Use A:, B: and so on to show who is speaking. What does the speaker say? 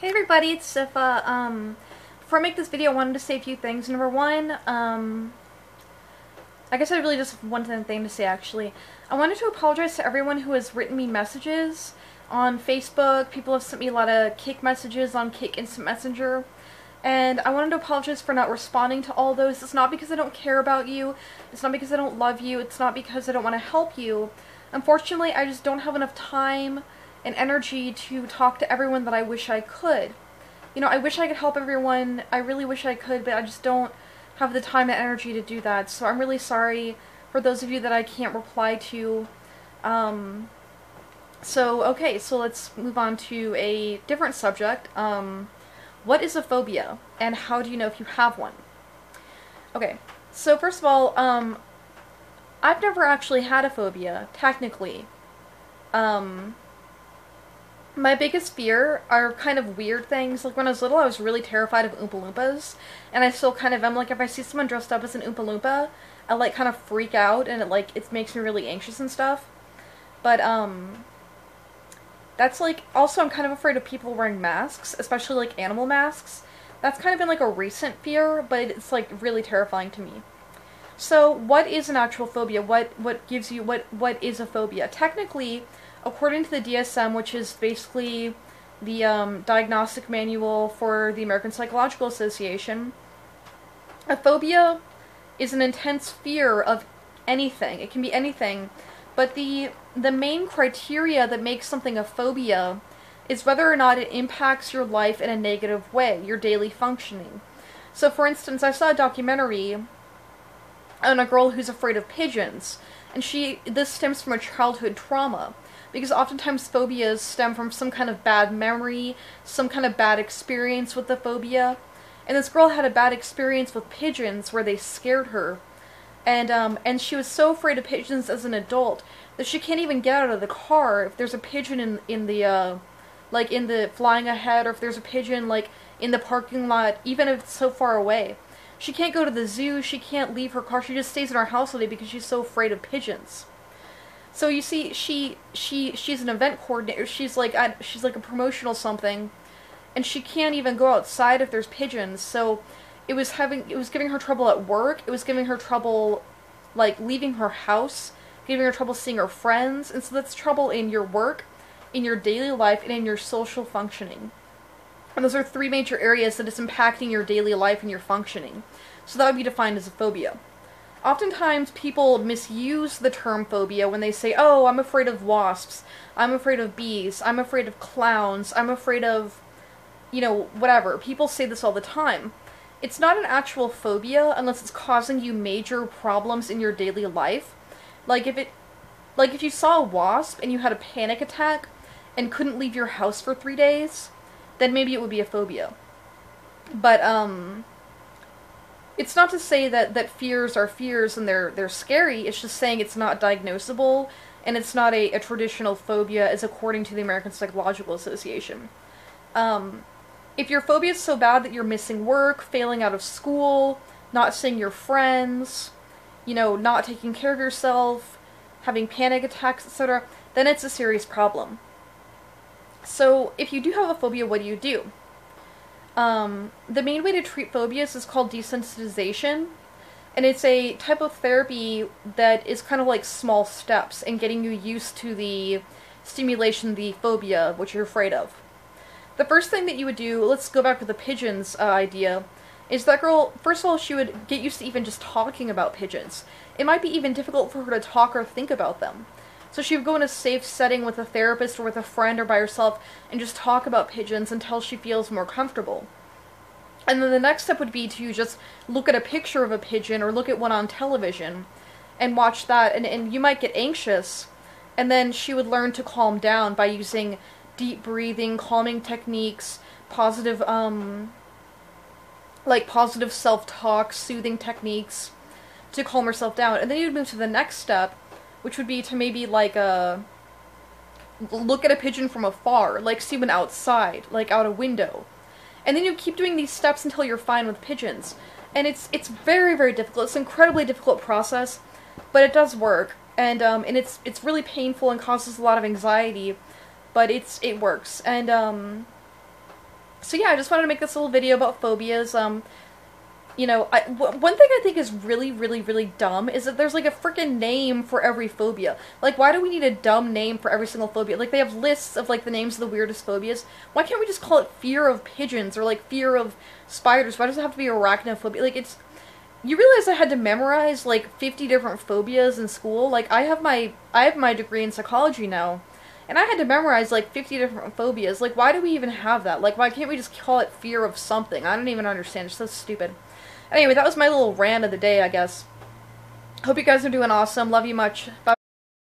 A: Hey everybody, it's Sifa. Before I make this video, I wanted to say a few things. Number one, I guess I really just have one thing to say actually. I wanted to apologize to everyone who has written me messages on Facebook. People have sent me a lot of Kick messages on Kick Instant Messenger. And I wanted to apologize for not responding to all those. It's not because I don't care about you. It's not because I don't love you. It's not because I don't want to help you. Unfortunately, I just don't have enough time and energy to talk to everyone that I wish I could. You know, I wish I could help everyone. I really wish I could, but I just don't have the time and energy to do that. So I'm really sorry for those of you that I can't reply to. Okay, so let's move on to a different subject. What is a phobia, and how do you know if you have one? Okay, so first of all, I've never actually had a phobia, technically. My biggest fear are kind of weird things. Like when I was little, I was really terrified of Oompa Loompas, and I still kind of am. Like if I see someone dressed up as an Oompa Loompa, I like kind of freak out, and it makes me really anxious and stuff. But that's like, also I'm kind of afraid of people wearing masks, especially like animal masks. That's kind of been like a recent fear, but it's like really terrifying to me. So what is an actual phobia? What is a phobia? Technically, according to the DSM, which is basically the diagnostic manual for the American Psychological Association, a phobia is an intense fear of anything. It can be anything, but the main criteria that makes something a phobia is whether or not it impacts your life in a negative way, your daily functioning. So for instance, I saw a documentary on a girl who's afraid of pigeons, and this stems from a childhood trauma. Because oftentimes phobias stem from some kind of bad memory, some kind of bad experience with the phobia. And this girl had a bad experience with pigeons where they scared her. And she was so afraid of pigeons as an adult that she can't even get out of the car if there's a pigeon in the flying ahead, or if there's a pigeon like in the parking lot, even if it's so far away. She can't go to the zoo, she can't leave her car, she just stays in her house all day because she's so afraid of pigeons. So you see, she's an event coordinator. She's like a promotional something, and she can't even go outside if there's pigeons. So it was giving her trouble at work. It was giving her trouble, like leaving her house, giving her trouble seeing her friends, and so that's trouble in your work, in your daily life, and in your social functioning. And those are three major areas that is impacting your daily life and your functioning. So that would be defined as a phobia. Oftentimes, people misuse the term phobia when they say, oh, I'm afraid of wasps, I'm afraid of bees, I'm afraid of clowns, I'm afraid of, you know, whatever. People say this all the time. It's not an actual phobia unless it's causing you major problems in your daily life. Like if you saw a wasp and you had a panic attack and couldn't leave your house for 3 days, then maybe it would be a phobia. But, it's not to say that fears are fears and they're scary. It's just saying it's not diagnosable, and it's not a traditional phobia as according to the American Psychological Association. If your phobia is so bad that you're missing work, failing out of school, not seeing your friends, you know, not taking care of yourself, having panic attacks, etc., then it's a serious problem. So if you do have a phobia, what do you do? The main way to treat phobias is called desensitization, and it's a type of therapy that is kind of like small steps in getting you used to the stimulation, the phobia, which you're afraid of. The first thing that you would do, let's go back to the pigeons idea, is that girl, first of all, she would get used to even just talking about pigeons. It might be even difficult for her to talk or think about them. So she would go in a safe setting with a therapist or with a friend or by herself and just talk about pigeons until she feels more comfortable. And then the next step would be to just look at a picture of a pigeon or look at one on television and watch that, and you might get anxious, and then she would learn to calm down by using deep breathing, calming techniques, positive self-talk, soothing techniques to calm herself down. And then you'd move to the next step, which would be to maybe look at a pigeon from afar, like see one outside, like out a window. And then you keep doing these steps until you're fine with pigeons. And it's very, very difficult. It's an incredibly difficult process, but it does work. And it's really painful and causes a lot of anxiety, but it works. And So yeah, I just wanted to make this little video about phobias. You know, one thing I think is really, really, really dumb is that there's like a freaking name for every phobia. Like, why do we need a dumb name for every single phobia? Like, they have lists of like the names of the weirdest phobias. Why can't we just call it fear of pigeons or like fear of spiders? Why does it have to be arachnophobia? Like, it's, you realize I had to memorize like 50 different phobias in school? Like, I have my degree in psychology now. And I had to memorize like 50 different phobias. Like, why do we even have that? Like, why can't we just call it fear of something? I don't even understand. It's so stupid. Anyway, that was my little rant of the day, I guess. Hope you guys are doing awesome. Love you much. Bye.